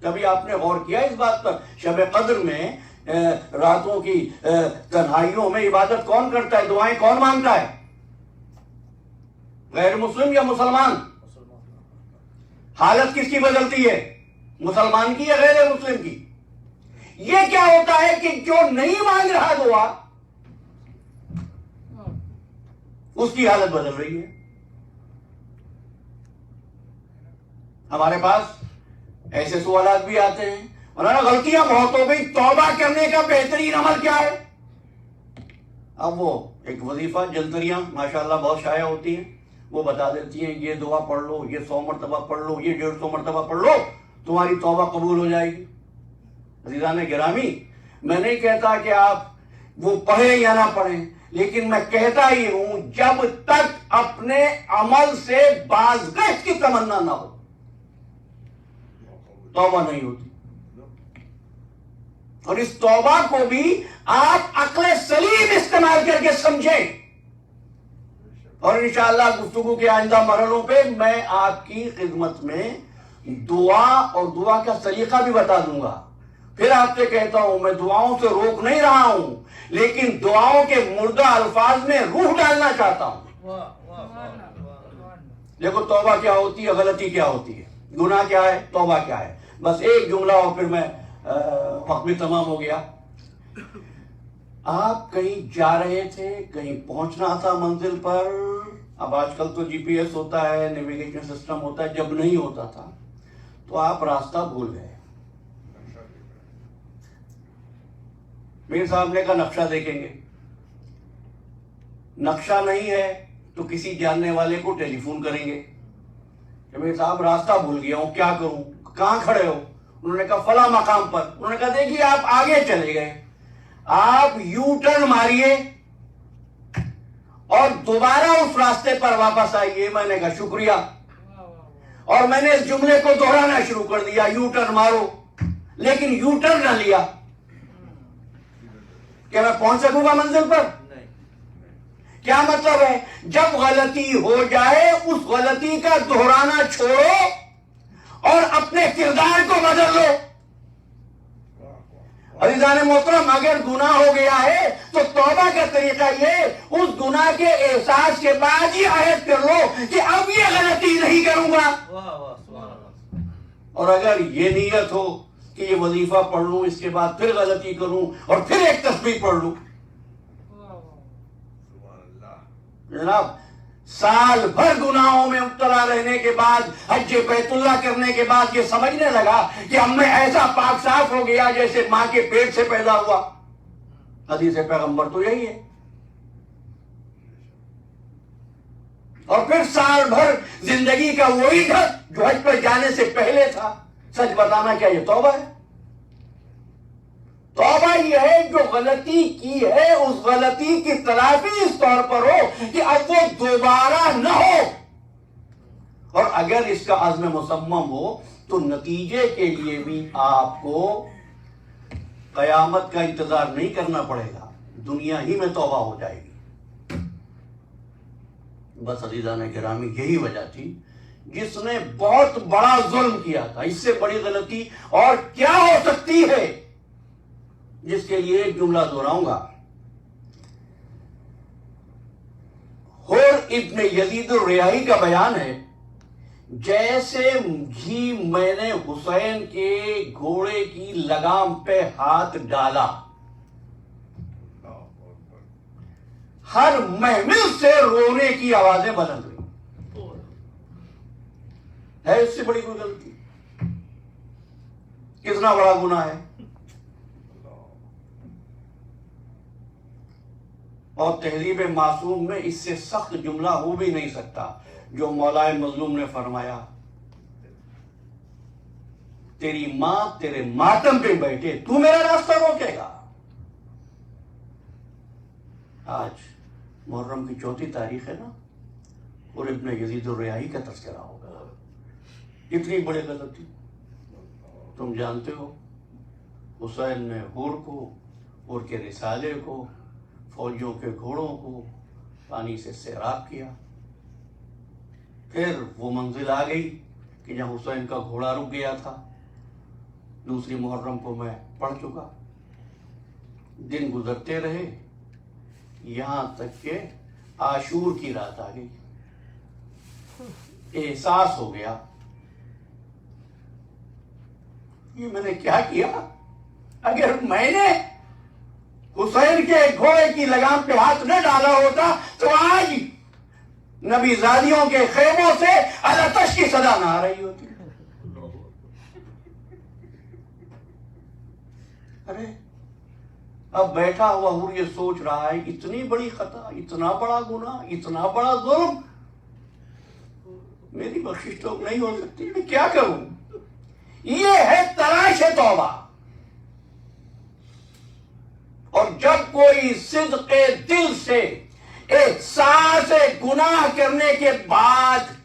کبھی آپ نے غور کیا اس بات پر؟ شب قدر میں راتوں کی تنہائیوں میں عبادت کون کرتا ہے؟ دعائیں کون مانگتا ہے؟ غیر مسلم یا مسلمان؟ حالت کس کی بدلتی ہے؟ مسلمان کی یا غیر مسلم کی؟ یہ کیا ہوتا ہے کہ جو نہیں مانگ رہا دعا، اس کی حالت بدل رہی ہے. ہمارے پاس ایسے سوالات بھی آتے ہیں، مولانا غلطیاں بہت ہو گئی، توبہ کرنے کا بہترین عمل کیا ہے؟ اب وہ ایک وظیفہ جلتریاں ماشاءاللہ بہت شائع ہوتی ہیں، وہ بتا دیتی ہیں یہ دعا پڑھ لو، یہ 100 مرتبہ پڑھ لو، یہ 150 مرتبہ پڑھ لو، تمہاری توبہ قبول ہو جائے گی. عزیزان گرامی، میں نہیں کہتا کہ آپ وہ پڑھیں یا نہ پڑھیں، لیکن میں کہتا ہی ہوں جب تک اپنے عمل سے بازگشت کی تمنا نہ ہو توبہ نہیں ہوتی. اور اس توبہ کو بھی آپ عقل سلیم استعمال کر کے سمجھیں. اور انشاءاللہ گفتگو کے آئندہ مرحلوں پہ میں آپ کی خدمت میں دعا اور دعا کا سلیقہ بھی بتا دوں گا. پھر آپ سے کہتا ہوں میں دعاؤں سے روک نہیں رہا ہوں، لیکن دعاؤں کے مردہ الفاظ میں روح ڈالنا چاہتا ہوں. دیکھو توبہ کیا ہوتی ہے، غلطی کیا ہوتی ہے، گناہ کیا ہے، توبہ کیا ہے. بس ایک جملہ اور پھر میں وقت بھی تمام ہو گیا. آپ کہیں جا رہے تھے، کہیں پہنچنا تھا منزل پر. اب آج کل تو جی پی ایس ہوتا ہے، نیویگیشن سسٹم ہوتا ہے، جب نہیں ہوتا تھا تو آپ راستہ بھول گئے. میر صاحب نے کہا نقشہ دیکھیں گے. نقشہ نہیں ہے تو کسی جاننے والے کو ٹیلی فون کریں گے کہ میر صاحب راستہ بھول گیا ہوں، کیا کروں، کہاں کھڑے ہو؟ انہوں نے کہا فلاں مقام پر. انہوں نے کہا دیکھیے آپ آگے چلے گئے، آپ یو ٹرن ماریے اور دوبارہ اس راستے پر واپس آئیے. میں نے کہا شکریہ، اور میں نے اس جملے کو دہرانا شروع کر دیا، یو ٹرن مارو. لیکن یو ٹرن نہ لیا. کیا میں پہنچ سکوں گا منزل پر؟ کیا مطلب ہے؟ جب غلطی ہو جائے اس غلطی کا دہرانا چھوڑو اور اپنے کردار کو بدل لو. عزیزان محترم اگر گناہ ہو گیا ہے تو توبہ کا طریقہ یہ اس گناہ کے احساس کے بعد ہی عہد کر لو کہ اب یہ غلطی نہیں کروں گا. اور اگر یہ نیت ہو کہ یہ وظیفہ پڑھ لوں اس کے بعد پھر غلطی کروں اور پھر ایک تسبیح پڑھ لوں. جناب سال بھر گناہوں میں مبتلا رہنے کے بعد حج بیت اللہ کرنے کے بعد یہ سمجھنے لگا کہ اب میں ایسا پاک صاف ہو گیا جیسے ماں کے پیٹ سے پیدا ہوا. حدیث پیغمبر تو یہی ہے. اور پھر سال بھر زندگی کا وہی گھر جو حج پر جانے سے پہلے تھا. سچ بتانا کیا یہ توبہ ہے؟ توبہ یہ ہے جو غلطی کی ہے اس غلطی کی تلافی اس طور پر ہو کہ اب وہ دوبارہ نہ ہو. اور اگر اس کا عزم مصمم ہو تو نتیجے کے لیے بھی آپ کو قیامت کا انتظار نہیں کرنا پڑے گا, دنیا ہی میں توبہ ہو جائے گی. بس عزیزان گرامی یہی وجہ تھی جس نے بہت بڑا ظلم کیا تھا. اس سے بڑی غلطی اور کیا ہو سکتی ہے, جس کے لیے ایک جملہ دہراؤں گا. حر ابن یزید الریاحی کا بیان ہے, جیسے ہی میں نے حسین کے گھوڑے کی لگام پہ ہاتھ ڈالا ہر محمل سے رونے کی آوازیں بلند ہوئی. ہے اس سے بڑی کوئی غلطی؟ کتنا بڑا گناہ ہے؟ اور تہذیب معصوم میں اس سے سخت جملہ ہو بھی نہیں سکتا جو مولا مظلوم نے فرمایا, تیری ماں تیرے ماتم پہ بیٹھے تو میرا راستہ روکے گا. آج محرم کی 4 تاریخ ہے نا, اور ابن یزید الریاحی کا تذکرہ ہوگا. اتنی بڑی غلطی. تم جانتے ہو حسین نے حور کو, حور کے رسالے کو, فوجیوں کے گھوڑوں کو پانی سے سیراب کیا. پھر وہ منزل آ گئی کہ جہاں حسین کا گھوڑا رک گیا تھا. دوسری محرم کو میں پڑھ چکا. دن گزرتے رہے یہاں تک کہ عاشور کی رات آ گئی. احساس ہو گیا یہ میں نے کیا کیا. اگر میں نے حسین کے گھوڑے کی لگام پہ ہاتھ نہ ڈالا ہوتا تو آج نبی زادیوں کے خیموں سے الاتش کی صدا نہ آ رہی ہوتی. ارے اب بیٹھا ہوا حور یہ سوچ رہا ہے اتنی بڑی خطا, اتنا بڑا گناہ, اتنا بڑا ظلم, میری بخشش تو نہیں ہو سکتی, میں کیا کروں. یہ ہے تلاش توبہ. اور جب کوئی صدق دل سے احساس گناہ کرنے کے بعد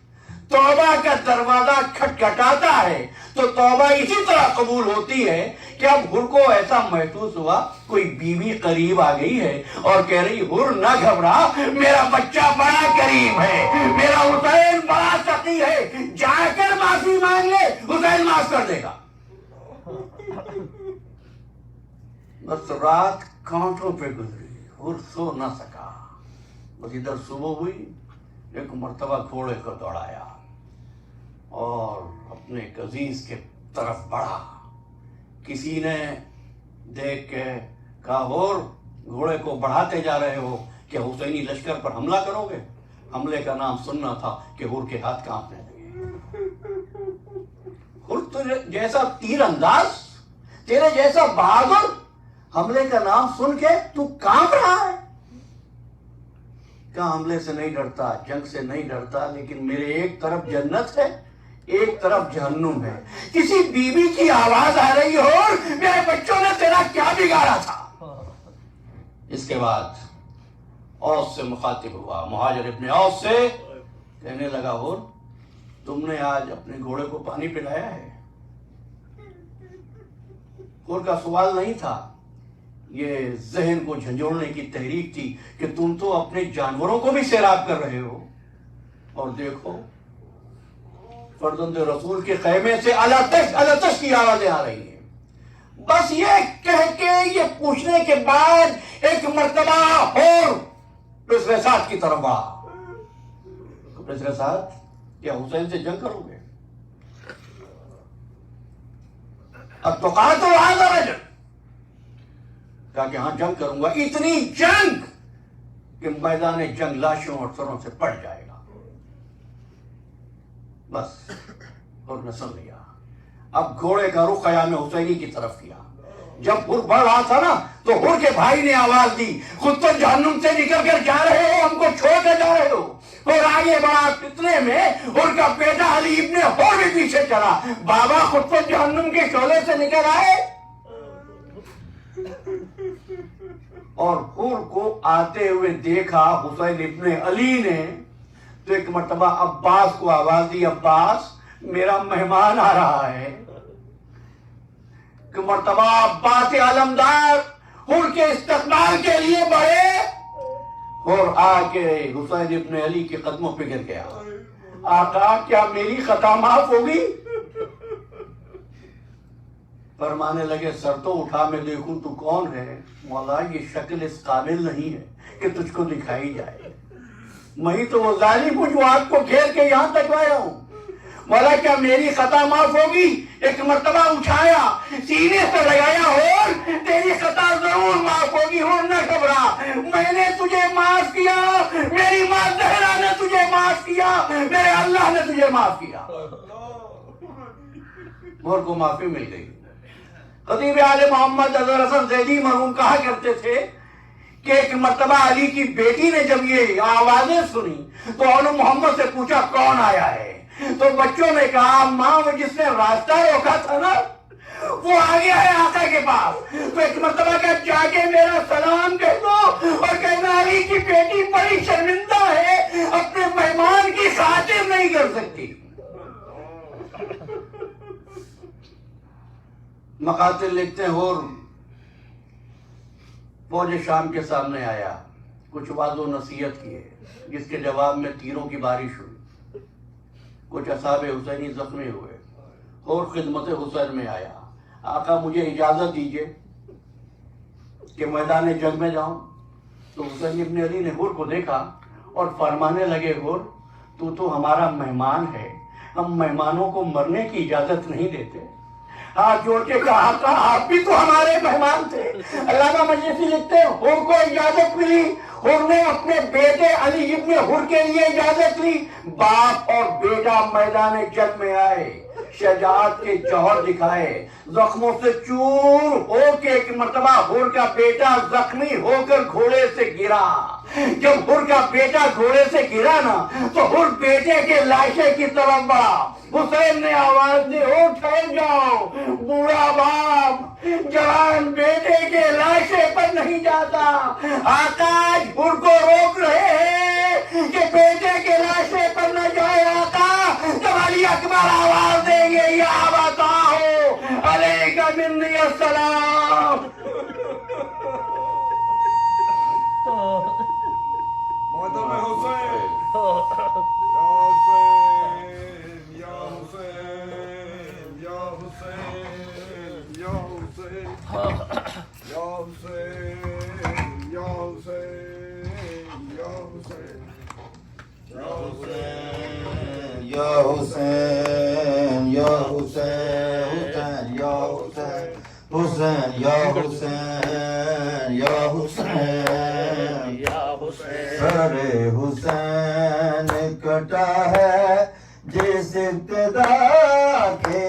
توبہ کا دروازہ کھٹکھٹاتا ہے تو توبہ اسی طرح قبول ہوتی ہے کہ اب حر کو ایسا محسوس ہوا کوئی بیوی قریب آ گئی ہے اور کہہ رہی, حر نہ گھبرا, میرا بچہ بڑا کریم ہے, میرا حسین بڑا سخی ہے, جا کر معافی مانگ لے, حسین معاف کر دے گا. بس رات کانٹوں پہ گزری, حر سو نہ سکا. بس ادھر صبح ہوئی, ایک مرتبہ گھوڑے کو دوڑایا اور اپنے عزیز کے طرف بڑھا. کسی نے دیکھ کے کہا, اور گھوڑے کو بڑھاتے جا رہے ہو, کیا حسینی لشکر پر حملہ کرو گے؟ حملے کا نام سننا تھا کہ حر کے ہاتھ کانپنے لگے. حر تو جیسا تیر انداز, تیرے جیسا بہادر, حملے کا نام سن کے تو کانپ رہا ہے. کہاں حملے سے نہیں ڈرتا, جنگ سے نہیں ڈرتا, لیکن میرے ایک طرف جنت ہے, ایک طرف جہنم ہے. کسی بیوی کی آواز آ رہی ہو, اور میرے بچوں نے تیرا کیا بگاڑا تھا. اس کے بعد اوس سے مخاطب ہوا, مہاجر ابن اوس سے کہنے لگا, اور تم نے آج اپنے گھوڑے کو پانی پلایا ہے؟ اور کا سوال نہیں تھا, یہ ذہن کو جھنجھوڑنے کی تحریک تھی کہ تم تو اپنے جانوروں کو بھی سیراب کر رہے ہو, اور دیکھو فرزند رسول کے خیمے سے الاتش کی آوازیں آ رہی ہیں. بس یہ کہہ کے یہ پوچھنے کے بعد ایک مرتبہ اور پسرے ساتھ کی طرف آ. پسرے ساتھ کیا حسین سے جنگ کرو گے؟ اب تو کہا تو رجل کہا کہ ہاں جنگ کروں گا. اتنی جنگ کہ میدان جنگ لاشوں اور سروں سے پڑ جائے گا. بس اور نے سن لیا. اب گھوڑے کا رخ خیام حسینی کی طرف کیا. جب ہر بڑھ رہا تھا نا تو ہر کے بھائی نے آواز دی خود تو جہنم سے نکل کر جا رہے ہو, ہم کو چھوڑ کر جا رہے ہو. اور آگے بڑا فتنے میں ہر کا بیٹا علی ابن ہر بھی پیچھے چلا. بابا خود تو جہنم کے شعلے سے نکل آئے. اور ہر کو آتے ہوئے دیکھا حسین ابن علی نے تو ایک مرتبہ عباس کو آواز دی, عباس میرا مہمان آ رہا ہے. کہ مرتبہ عباس علمدار ہر کے استقبال کے لیے بڑھے اور آ کے حسین ابن علی کے قدموں پہ گر گیا. آقا کیا میری خطا معاف ہوگی؟ فرمانے لگے سر تو اٹھا میں دیکھوں تو کون ہے؟ مولا یہ شکل اس قابل نہیں ہے کہ تجھ کو دکھائی جائے. میں تو وہ ظالم ہوں جو آپ کو گھیر کے یہاں تک آیا ہوں. مولا کیا میری خطا معاف ہوگی؟ ایک مرتبہ اٹھایا سینے سے لگایا اور تیری خطا ضرور معاف ہوگی. اور نہ گھبرا, میں نے تجھے معاف کیا, میری ماں زہرا نے تجھے معاف کیا, میرے اللہ نے تجھے معاف کیا. اور کو معافی مل گئی. خطیب آل محمد اظہر حسن زیدی مرحوم کہا کرتے تھے کہ ایک مرتبہ علی کی بیٹی نے جب یہ آوازیں سنی تو اول محمد سے پوچھا کون آیا ہے؟ تو بچوں نے کہا ماں وہ جس نے راستہ روکا تھا نا وہ آ گیا ہے آقا کے پاس. تو ایک مرتبہ کہ جا کے میرا سلام کہہ دو اور کہنا علی کی بیٹی بڑی شرمندہ ہے, اپنے مہمان کی خاطر نہیں کر سکتی. مقاتل لکھتے ہیں اور فوج شام کے سامنے آیا, کچھ وعظ و نصیحت کیے جس کے جواب میں تیروں کی بارش ہوئی. کچھ اصحاب حسینی زخمی ہوئے اور خدمت حسین میں آیا. آقا مجھے اجازت دیجئے کہ میدان جنگ میں جاؤں. تو حسین ابن علی نے ہر کو دیکھا اور فرمانے لگے ہر تو ہمارا مہمان ہے, ہم مہمانوں کو مرنے کی اجازت نہیں دیتے. ہاتھ جوڑ کے کہا آقا آپ بھی تو ہمارے مہمان تھے. علامہ مجلسی لکھتے ہیں ہر کو اجازت ملی, ہر نے اپنے بیٹے علی ابن ہر کے لیے اجازت لی. باپ اور بیٹا میدان جنگ میں آئے, شجاعت کے جوہر دکھائے, زخموں سے چور ہو کے ایک مرتبہ ہر کا بیٹا زخمی ہو کر گھوڑے سے گرا. جب ہر کا بیٹا گھوڑے سے گرا نا تو ہر بیٹے کے لاشے کی طرف بڑھا. حسین نے آواز دی او ٹھہر جاؤ, بوڑھا باپ جوان بیٹے کے لاشے پر نہیں جاتا. آقا ہر کو روک رہے ہیں کہ بیٹے کے لاشے پر نہ جائے. آقا جب علی اکبر آواز دیں گے یا بتاؤ علیک منی السلام. ماتم حسین یا حسین یا حسین یا حسین یا حسین یا حسین یا حسین یا حسین یا حسین یا حسین حسین یا حسین یا حسین یا حسین سر حسین کٹا ہے جس ابتدا کے